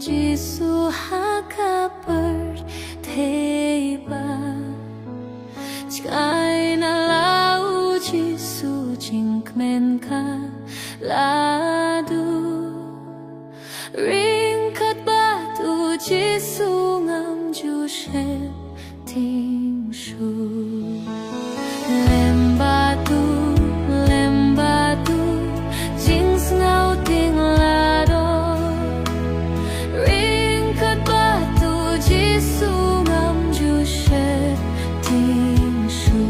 Giêsu hakapertheba Chkai na lau Giêsu jinkmen ka ladu Ringkat batu Giêsu ngam ju shem ting shu Lem batu jing ngau ting lado Ringkat batu Giêsu ngam ju shem ting shu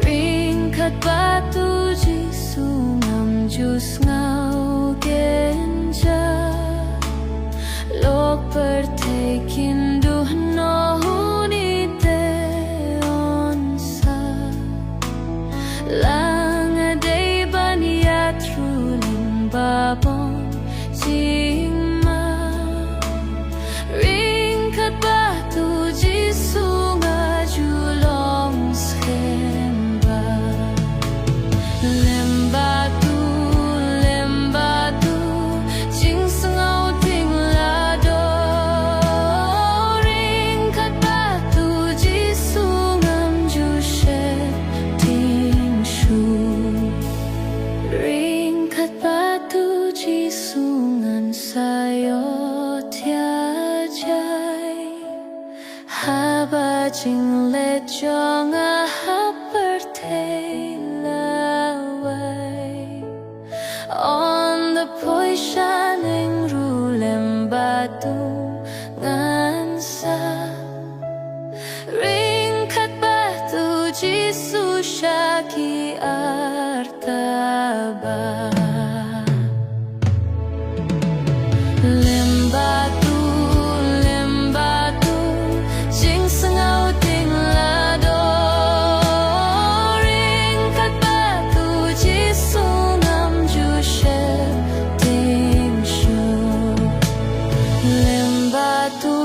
Ringkat batu Giêsu ngam ju ngau genja Lok pertekin duhno hunite onsa Langa day baniat ruling babon jingma Ringkat batu Giêsu ngaju long schemba Lembatu jing sengau ting lado Ringkat batu Giêsu ngam ju shem ting shu Ringkat batu Giêsu ngan sayo tiajai Haba jing let jonga hapertelawai On the poi shining rulem batu ngansa Ringkat batu Giêsu shaki artaba Lembatu jing sengau ting lado Ringkat batu Giêsu ngam ju shem ting shu Lembatu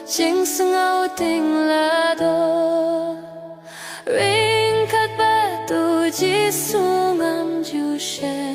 jing sengau ting lado Ringkat batu Giêsu ngam ju shem